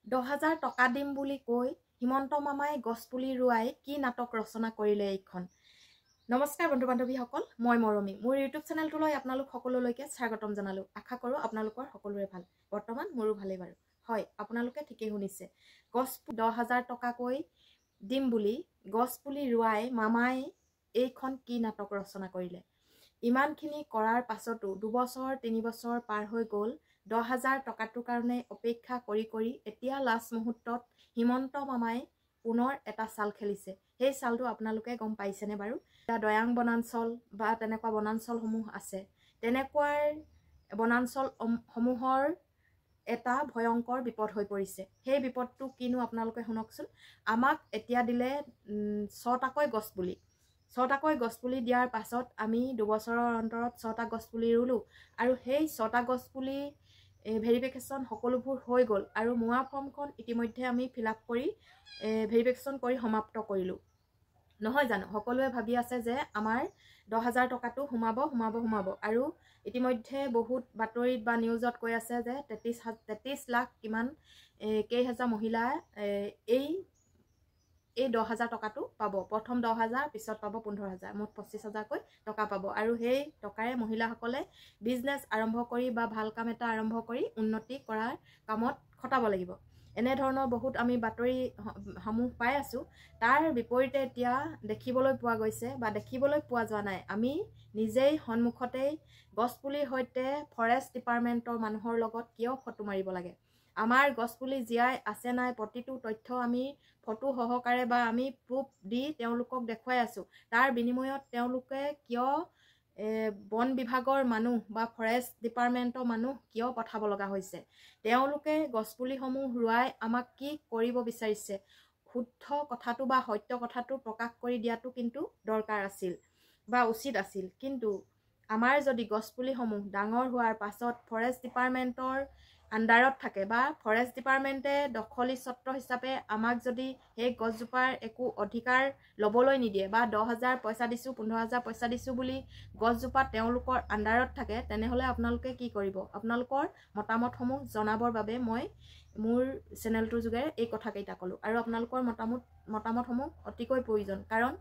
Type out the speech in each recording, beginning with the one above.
10,000 টকা দিম বুলি কৈ হিমন্ত মামাই গছপুলি ৰুৱাই কি নাটক ৰচনা কৰিলে এইখন। নমস্কাৰ বন্ধু বান্ধৱীসকল, মই মৰমী। মোৰ ইউটিউব চেনেলটোলৈ আপোনালোক সকলোলৈকে স্বাগতম জনালোঁ। আশা কৰোঁ আপোনালোকৰ সকলোৰে ভাল। বৰ্তমান মোৰো ভালেই বাৰু। হয়, আপোনালোকে ঠিকেই শুনিছে। 10,000 টকাকৈ দিম বুলি গছপুলি ৰুৱাই মামাই এইখন কি নাটক ৰচনা কৰিলে। ইমানখিনি কৰাৰ পাছতো 2 বছৰ 3 বছৰ পাৰ হৈ গ'ল। 10,000 টকাটোৰ কাৰণে অপেক্ষা কৰি এতিয়া লাষ্ট মুহূৰ্তত হিমন্ত মামাই পুনৰ এটা চাল খেলিছে। সেই চালটো আপোনালোকে গম পাইছেনে বাৰু? দয়াং বনাঞ্চল বা তেনেকুৱা বনাঞ্চলসমূহ আছে, তেনেকুৱাৰ বনাঞ্চল সমূহৰ এটা ভয়ংকৰ বিপদ হৈ পৰিছে। সেই বিপদটো কিনো আপোনালোকে শুনকচোন। আমাক এতিয়া দিলে 6টাকৈ গছপুলি। 6টাকৈ গছপুলি দিয়াৰ পাছত আমি 2 বছৰৰ অন্তৰত 6টা গছপুলি ৰুলোঁ আৰু সেই 6টা গছপুলি ভেৰিফিকেশ্যন সকলোবোৰ হৈ গ'ল আৰু মোৱা ফৰ্মখন ইতিমধ্যে আমি ফিল আপ কৰি ভেৰিফিকেশ্যন কৰি সমাপ্ত কৰিলোঁ। নহয় জানো? সকলোৱে ভাবি আছে যে আমাৰ 10,000 টকাটো সোমাব আৰু ইতিমধ্যে বহুত বাতৰিত বা নিউজত কৈ আছে যে 33 লাখ কিমান কেইহাজাৰ মহিলা এই 10,000 টকাটো পাব। প্ৰথম 10,000, পিছত পাব 15,000, মুঠ 25,000কৈ টকা পাব। আৰু সেই টকাৰে মহিলাসকলে বিজনেছ আৰম্ভ কৰি বা ভাল কাম এটা আৰম্ভ কৰি উন্নতি কৰাৰ কামত খটাব লাগিব। এনেধৰণৰ বহুত আমি বাতৰি সমূহ পাই আছোঁ। তাৰ বিপৰীতে এতিয়া দেখিবলৈ পোৱা গৈছে বা দেখিবলৈ পোৱা যোৱা নাই, আমি নিজেই সন্মুখতেই গছপুলিৰ সৈতে ফৰেষ্ট ডিপাৰ্টমেণ্টৰ মানুহৰ লগত কিয় ফটো মাৰিব লাগে। আমাৰ গছপুলি জীয়াই আছে নাই প্ৰতিটো তথ্য আমি ফটো সহকাৰে বা আমি প্ৰুফ দি তেওঁলোকক দেখুৱাই আছোঁ। তাৰ বিনিময়ত তেওঁলোকে কিয় বন বিভাগৰ মানুহ বা ফৰেষ্ট ডিপাৰ্টমেণ্টৰ মানুহ কিয় পঠাব লগা হৈছে? তেওঁলোকে গছপুলিসমূহ ৰুৱাই আমাক কি কৰিব বিচাৰিছে? শুদ্ধ কথাটো বা সত্য কথাটো প্ৰকাশ কৰি দিয়াটো কিন্তু দৰকাৰ আছিল বা উচিত আছিল। কিন্তু আমাৰ যদি গছপুলিসমূহ ডাঙৰ হোৱাৰ পাছত ফৰেষ্ট ডিপাৰ্টমেণ্টৰ আণ্ডাৰত থাকে বা ফৰেষ্ট ডিপাৰ্টমেণ্টে দখলী স্বত্ব হিচাপে আমাক যদি সেই গছজোপাৰ একো অধিকাৰ ল'বলৈ নিদিয়ে বা 10,000 পইচা দিছোঁ 15,000 পইচা দিছোঁ বুলি গছজোপা তেওঁলোকৰ আণ্ডাৰত থাকে, তেনেহ'লে আপোনালোকে কি কৰিব? আপোনালোকৰ মতামতসমূহ জনাবৰ বাবে মই মোৰ চেনেলটোৰ যোগেৰে এই কথাকেইটা ক'লোঁ আৰু আপোনালোকৰ মতামতসমূহ অতিকৈ প্ৰয়োজন। কাৰণ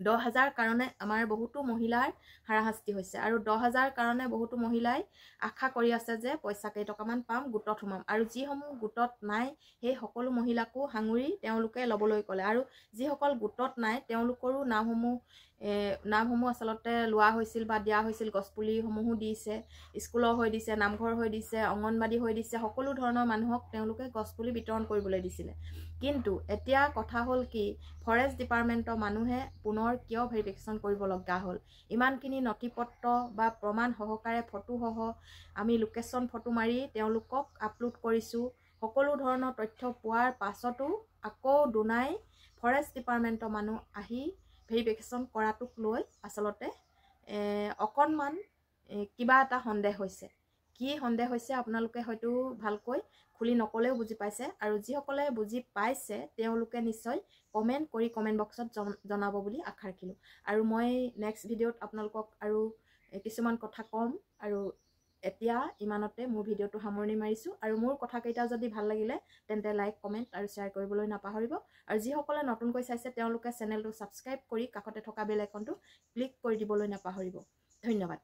10,000 কাৰণে আমাৰ বহুতো মহিলাৰ হাৰাশাস্তি হৈছে আৰু 10,000 কাৰণে বহুতো মহিলাই আশা কৰি আছে যে পইচা কেইটকামান পাম, গোটত সোমাম। আৰু যিসমূহ গোটত নাই সেই সকলো মহিলাকো সাঙুৰি তেওঁলোকে ল'বলৈ ক'লে আৰু যিসকল গোটত নাই তেওঁলোকৰো নামসমূহ আচলতে লোৱা হৈছিল বা দিয়া হৈছিল। গছপুলিসমূহো দিছে, স্কুলৰ হৈ দিছে, নামঘৰ হৈ দিছে, অংগনবাদী হৈ দিছে, সকলো ধৰণৰ মানুহক তেওঁলোকে গছপুলি বিতৰণ কৰিবলৈ দিছিলে। কিন্তু এতিয়া কথা হ'ল কি, ফৰেষ্ট ডিপাৰ্টমেণ্টৰ মানুহে পুনৰ কিয় ভেৰিফিকেশ্যন কৰিব লগা হ'ল? ইমানখিনি নথি পত্ৰ বা প্ৰমাণ সহকাৰে ফটোসহ আমি লোকেশ্যন ফটো মাৰি তেওঁলোকক আপলোড কৰিছোঁ। সকলো ধৰণৰ তথ্য পোৱাৰ পাছতো আকৌ দুনাই ফৰেষ্ট ডিপাৰ্টমেণ্টৰ মানুহ আহি ভেৰিফিকেশ্যন কৰাটোক লৈ আচলতে অকণমান কিবা এটা সন্দেহ হৈছে। কি সন্দেহ হৈছে আপোনালোকে হয়তো ভালকৈ খুলি নকলেও বুজি পাইছে, আৰু যিসকলে বুজি পাইছে তেওঁলোকে নিশ্চয় কমেণ্ট কৰি কমেণ্ট বক্সত জনাব বুলি আশা ৰাখিলোঁ। আৰু মই নেক্সট ভিডিঅ'ত আপোনালোকক আৰু কিছুমান কথা ক'ম। আৰু এতিয়া ইমানতে মোৰ ভিডিঅ'টো সামৰণি মাৰিছোঁ। আৰু মোৰ কথাকেইটা যদি ভাল লাগিলে তেন্তে লাইক, কমেণ্ট আৰু শ্বেয়াৰ কৰিবলৈ নাপাহৰিব। আৰু যিসকলে নতুনকৈ চাইছে তেওঁলোকে চেনেলটো ছাবস্ক্ৰাইব কৰি কাষতে থকা বেল আইকনটো ক্লিক কৰি দিবলৈ নাপাহৰিব। ধন্যবাদ।